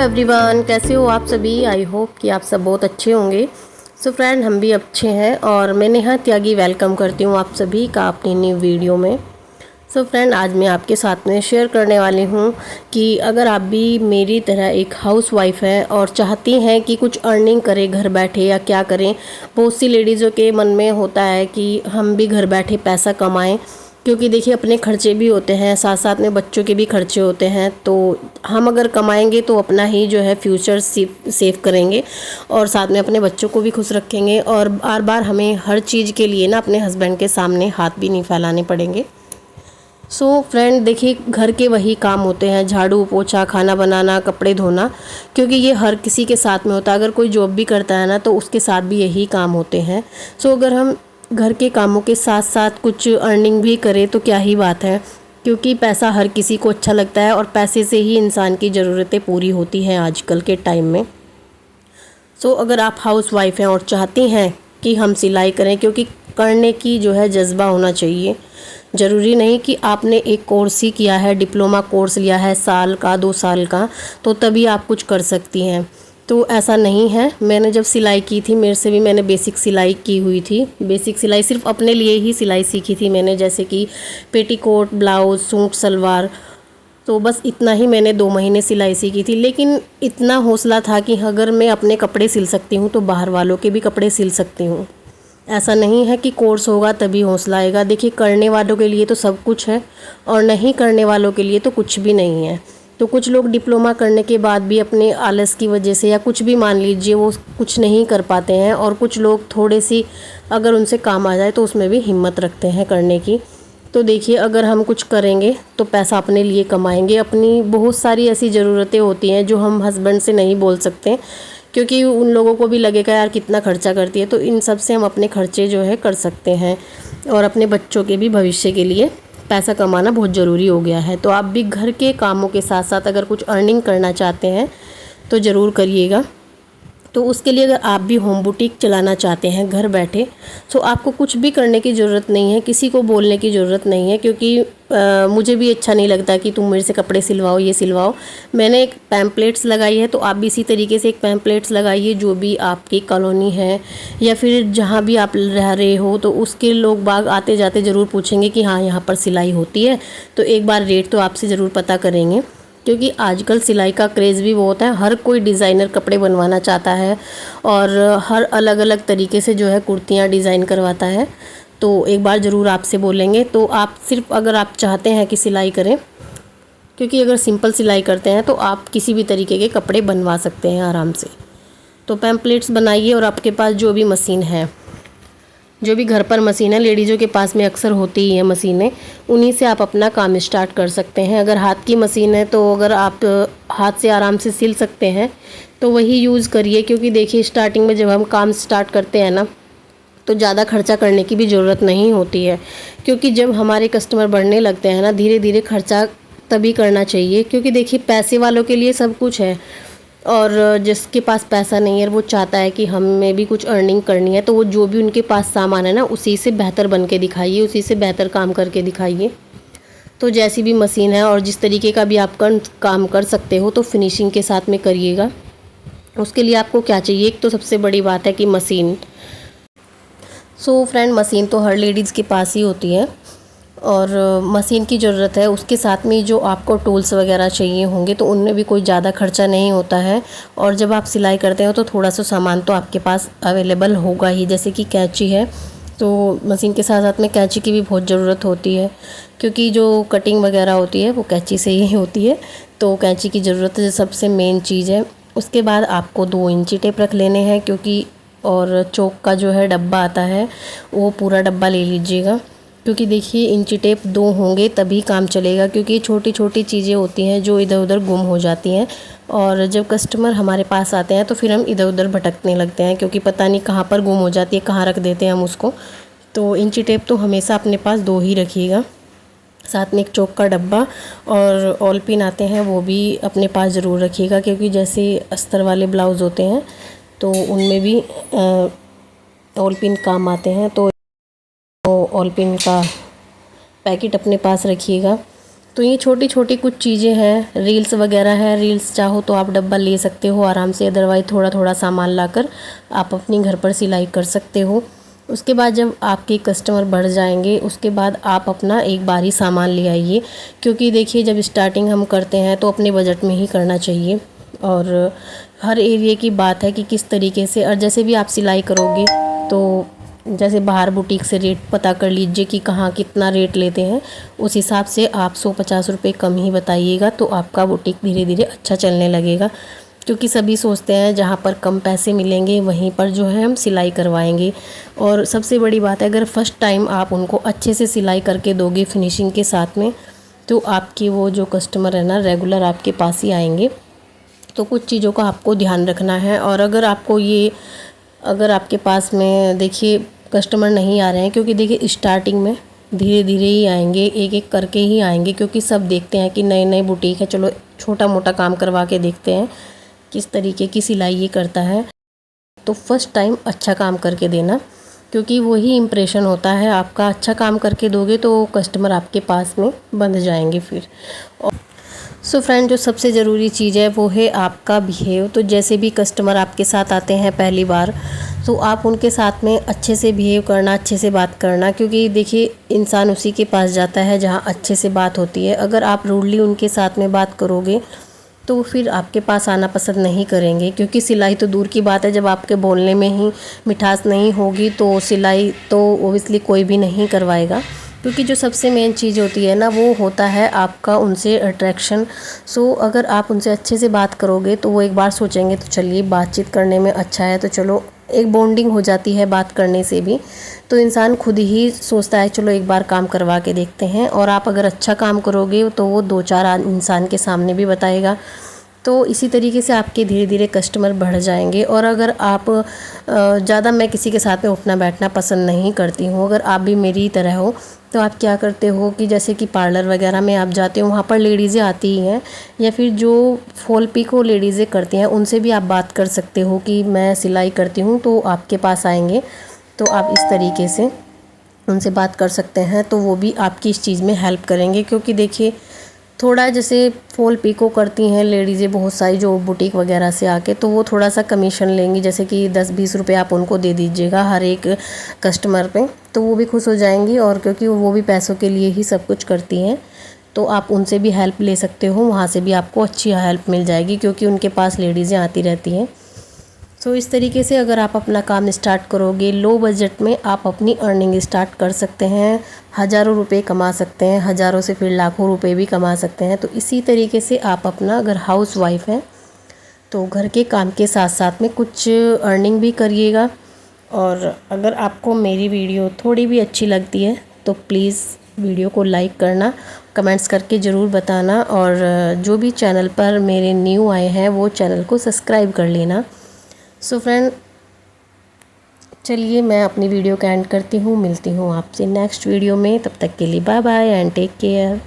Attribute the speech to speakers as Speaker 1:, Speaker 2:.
Speaker 1: Everyone, कैसे हो आप सभी। आई होप कि आप सब बहुत अच्छे होंगे। सो फ्रेंड, हम भी अच्छे हैं और मैं नेहा त्यागी वेलकम करती हूँ आप सभी का अपनी न्यू वीडियो में। सो फ्रेंड, आज मैं आपके साथ में शेयर करने वाली हूँ कि अगर आप भी मेरी तरह एक हाउसवाइफ हैं और चाहती हैं कि कुछ अर्निंग करें घर बैठे या क्या करें। बहुत सी लेडीज़ों के मन में होता है कि हम भी घर बैठे पैसा कमाएं, क्योंकि देखिए अपने खर्चे भी होते हैं, साथ साथ में बच्चों के भी खर्चे होते हैं। तो हम अगर कमाएंगे तो अपना ही जो है फ्यूचर सेव करेंगे और साथ में अपने बच्चों को भी खुश रखेंगे, और बार बार हमें हर चीज़ के लिए ना अपने हस्बैंड के सामने हाथ भी नहीं फैलाने पड़ेंगे। सो फ्रेंड, देखिए घर के वही काम होते हैं, झाड़ू पोछा, खाना बनाना, कपड़े धोना, क्योंकि ये हर किसी के साथ में होता है। अगर कोई जॉब भी करता है ना तो उसके साथ भी यही काम होते हैं। सो अगर हम घर के कामों के साथ साथ कुछ अर्निंग भी करें तो क्या ही बात है, क्योंकि पैसा हर किसी को अच्छा लगता है और पैसे से ही इंसान की ज़रूरतें पूरी होती हैं आजकल के टाइम में। सो अगर आप हाउस वाइफ हैं और चाहती हैं कि हम सिलाई करें, क्योंकि करने की जो है जज्बा होना चाहिए। ज़रूरी नहीं कि आपने एक कोर्स ही किया है, डिप्लोमा कोर्स लिया है साल का 2 साल का, तो तभी आप कुछ कर सकती हैं। तो ऐसा नहीं है। मैंने जब सिलाई की थी, मेरे से भी मैंने बेसिक सिलाई की हुई थी। बेसिक सिलाई सिर्फ अपने लिए ही सिलाई सीखी थी मैंने, जैसे कि पेटीकोट, ब्लाउज़, सूट, सलवार। तो बस इतना ही मैंने 2 महीने सिलाई सीखी थी। लेकिन इतना हौसला था कि अगर मैं अपने कपड़े सिल सकती हूँ तो बाहर वालों के भी कपड़े सिल सकती हूँ। ऐसा नहीं है कि कोर्स होगा तभी हौसला आएगा। देखिए, करने वालों के लिए तो सब कुछ है और नहीं करने वालों के लिए तो कुछ भी नहीं है। तो कुछ लोग डिप्लोमा करने के बाद भी अपने आलस की वजह से या कुछ भी मान लीजिए वो कुछ नहीं कर पाते हैं, और कुछ लोग थोड़े सी अगर उनसे काम आ जाए तो उसमें भी हिम्मत रखते हैं करने की। तो देखिए, अगर हम कुछ करेंगे तो पैसा अपने लिए कमाएंगे। अपनी बहुत सारी ऐसी ज़रूरतें होती हैं जो हम हस्बैंड से नहीं बोल सकते, क्योंकि उन लोगों को भी लगेगा यार कितना खर्चा करती है। तो इन सब से हम अपने खर्चे जो है कर सकते हैं, और अपने बच्चों के भी भविष्य के लिए पैसा कमाना बहुत ज़रूरी हो गया है। तो आप भी घर के कामों के साथ साथ अगर कुछ अर्निंग करना चाहते हैं तो ज़रूर करिएगा। तो उसके लिए अगर आप भी होम बुटीक चलाना चाहते हैं घर बैठे, तो आपको कुछ भी करने की ज़रूरत नहीं है, किसी को बोलने की ज़रूरत नहीं है। क्योंकि मुझे भी अच्छा नहीं लगता कि तुम मेरे से कपड़े सिलवाओ, ये सिलवाओ। मैंने एक पैम्पलेट्स लगाई है, तो आप भी इसी तरीके से एक पैम्पलेट्स लगाइए। जो भी आपकी कॉलोनी है या फिर जहाँ भी आप रह रहे हो, तो उसके लोग बाग आते जाते ज़रूर पूछेंगे कि हाँ, यहाँ पर सिलाई होती है। तो एक बार रेट तो आपसे ज़रूर पता करेंगे, क्योंकि आजकल सिलाई का क्रेज़ भी बहुत है। हर कोई डिज़ाइनर कपड़े बनवाना चाहता है और हर अलग अलग तरीके से जो है कुर्तियाँ डिज़ाइन करवाता है। तो एक बार ज़रूर आपसे बोलेंगे। तो आप सिर्फ अगर आप चाहते हैं कि सिलाई करें, क्योंकि अगर सिंपल सिलाई करते हैं तो आप किसी भी तरीके के कपड़े बनवा सकते हैं आराम से। तो पैम्पलेट्स बनाइए, और आपके पास जो भी मशीन है, जो भी घर पर मशीन है, लेडीज़ों के पास में अक्सर होती ही है मशीनें, उन्हीं से आप अपना काम स्टार्ट कर सकते हैं। अगर हाथ की मशीन है तो अगर आप हाथ से आराम से सिल सकते हैं तो वही यूज़ करिए। क्योंकि देखिए, स्टार्टिंग में जब हम काम स्टार्ट करते हैं ना, तो ज़्यादा खर्चा करने की भी ज़रूरत नहीं होती है। क्योंकि जब हमारे कस्टमर बढ़ने लगते हैं ना, धीरे धीरे खर्चा तभी करना चाहिए। क्योंकि देखिए, पैसे वालों के लिए सब कुछ है, और जिसके पास पैसा नहीं है वो चाहता है कि हमें भी कुछ अर्निंग करनी है, तो वो जो भी उनके पास सामान है ना, उसी से बेहतर बन के दिखाइए, उसी से बेहतर काम करके दिखाइए। तो जैसी भी मशीन है और जिस तरीके का भी आप काम कर सकते हो, तो फिनिशिंग के साथ में करिएगा। उसके लिए आपको क्या चाहिए, एक तो सबसे बड़ी बात है कि मशीन। सो फ्रेंड, मशीन तो हर लेडीज़ के पास ही होती है और मशीन की ज़रूरत है। उसके साथ में जो आपको टूल्स वगैरह चाहिए होंगे, तो उनमें भी कोई ज़्यादा खर्चा नहीं होता है। और जब आप सिलाई करते हो तो थोड़ा सा सामान तो आपके पास अवेलेबल होगा ही, जैसे कि कैंची है। तो मशीन के साथ साथ में कैंची की भी बहुत ज़रूरत होती है, क्योंकि जो कटिंग वगैरह होती है वो कैंची से ही होती है। तो कैंची की ज़रूरत सबसे मेन चीज़ है। उसके बाद आपको 2 इंची टेप रख लेने हैं, क्योंकि और चौक का जो है डब्बा आता है, वो पूरा डब्बा ले लीजिएगा। क्योंकि देखिए, इंची टेप 2 होंगे तभी काम चलेगा, क्योंकि छोटी छोटी चीज़ें होती हैं जो इधर उधर गुम हो जाती हैं। और जब कस्टमर हमारे पास आते हैं तो फिर हम इधर उधर भटकने लगते हैं, क्योंकि पता नहीं कहाँ पर गुम हो जाती है, कहाँ रख देते हैं हम उसको। तो इंची टेप तो हमेशा अपने पास 2 ही रखिएगा। साथ में एक चौक का डब्बा और ऑल पिन आते हैं, वो भी अपने पास ज़रूर रखिएगा। क्योंकि जैसे अस्तर वाले ब्लाउज़ होते हैं तो उनमें भी ऑल पिन काम आते हैं। तो ऑल पिन का पैकेट अपने पास रखिएगा। तो ये छोटी छोटी कुछ चीज़ें हैं, रील्स वगैरह है। रील्स चाहो तो आप डब्बा ले सकते हो आराम से, अदरवाइज़ थोड़ा थोड़ा सामान लाकर आप अपनी घर पर सिलाई कर सकते हो। उसके बाद जब आपके कस्टमर बढ़ जाएंगे उसके बाद आप अपना एक बारी सामान ले आइए, क्योंकि देखिए जब स्टार्टिंग हम करते हैं तो अपने बजट में ही करना चाहिए। और हर एरिया की बात है कि किस तरीके से, और जैसे भी आप सिलाई करोगे तो जैसे बाहर बुटीक से रेट पता कर लीजिए कि कहाँ कितना रेट लेते हैं, उस हिसाब से आप 150 रुपये कम ही बताइएगा, तो आपका बुटीक धीरे धीरे अच्छा चलने लगेगा। क्योंकि सभी सोचते हैं जहाँ पर कम पैसे मिलेंगे वहीं पर जो है हम सिलाई करवाएंगे। और सबसे बड़ी बात है, अगर फर्स्ट टाइम आप उनको अच्छे से सिलाई करके दोगे फिनिशिंग के साथ में, तो आपके वो जो कस्टमर है ना रेगुलर आपके पास ही आएंगे। तो कुछ चीज़ों का आपको ध्यान रखना है। और अगर आपके पास में देखिए कस्टमर नहीं आ रहे हैं, क्योंकि देखिए स्टार्टिंग में धीरे धीरे ही आएंगे, एक एक करके ही आएंगे, क्योंकि सब देखते हैं कि नए नए बुटीक है, चलो छोटा मोटा काम करवा के देखते हैं किस तरीके की सिलाई ये करता है। तो फर्स्ट टाइम अच्छा काम करके देना, क्योंकि वही इम्प्रेशन होता है आपका। अच्छा काम करके दोगे तो कस्टमर आपके पास में बंध जाएंगे फिर। सो फ्रेंड, जो सबसे ज़रूरी चीज़ है वो है आपका बिहेव। तो जैसे भी कस्टमर आपके साथ आते हैं पहली बार, तो आप उनके साथ में अच्छे से बिहेव करना, अच्छे से बात करना, क्योंकि देखिए इंसान उसी के पास जाता है जहाँ अच्छे से बात होती है। अगर आप रूडली उनके साथ में बात करोगे तो फिर आपके पास आना पसंद नहीं करेंगे, क्योंकि सिलाई तो दूर की बात है, जब आपके बोलने में ही मिठास नहीं होगी तो सिलाई तो ओबियसली कोई भी नहीं करवाएगा। क्योंकि जो सबसे मेन चीज़ होती है ना वो होता है आपका उनसे अट्रैक्शन। सो अगर आप उनसे अच्छे से बात करोगे तो वो एक बार सोचेंगे तो चलिए बातचीत करने में अच्छा है, तो चलो एक बॉन्डिंग हो जाती है बात करने से भी। तो इंसान खुद ही सोचता है चलो एक बार काम करवा के देखते हैं। और आप अगर अच्छा काम करोगे तो वो 2-4 इंसान के सामने भी बताएगा। तो इसी तरीके से आपके धीरे धीरे कस्टमर बढ़ जाएंगे। और अगर आप ज़्यादा, मैं किसी के साथ में उठना बैठना पसंद नहीं करती हूँ, अगर आप भी मेरी तरह हो तो आप क्या करते हो कि जैसे कि पार्लर वगैरह में आप जाते हो, वहाँ पर लेडीज़ें आती ही हैं, या फिर जो फॉल पिक को लेडीज़ें करती हैं उनसे भी आप बात कर सकते हो कि मैं सिलाई करती हूँ तो आपके पास आएंगे। तो आप इस तरीके से उनसे बात कर सकते हैं, तो वो भी आपकी इस चीज़ में हेल्प करेंगे। क्योंकि देखिए थोड़ा जैसे फॉल पिको करती हैं लेडीज़ें बहुत सारी जो बुटीक वगैरह से आके, तो वो थोड़ा सा कमीशन लेंगी, जैसे कि 10-20 रुपये आप उनको दे दीजिएगा हर एक कस्टमर पे, तो वो भी खुश हो जाएंगी। और क्योंकि वो भी पैसों के लिए ही सब कुछ करती हैं, तो आप उनसे भी हेल्प ले सकते हो, वहाँ से भी आपको अच्छी हेल्प मिल जाएगी, क्योंकि उनके पास लेडीज़ें आती रहती हैं। तो इस तरीके से अगर आप अपना काम स्टार्ट करोगे, लो बजट में आप अपनी अर्निंग स्टार्ट कर सकते हैं, हज़ारों रुपए कमा सकते हैं, हज़ारों से फिर लाखों रुपए भी कमा सकते हैं। तो इसी तरीके से आप अपना, अगर हाउस वाइफ हैं तो घर के काम के साथ साथ में कुछ अर्निंग भी करिएगा। और अगर आपको मेरी वीडियो थोड़ी भी अच्छी लगती है तो प्लीज़ वीडियो को लाइक करना, कमेंट्स करके ज़रूर बताना, और जो भी चैनल पर मेरे न्यू आए हैं वो चैनल को सब्सक्राइब कर लेना। सो फ्रेंड, चलिए मैं अपनी वीडियो का एंड करती हूँ, मिलती हूँ आपसे नेक्स्ट वीडियो में। तब तक के लिए bye bye and take care.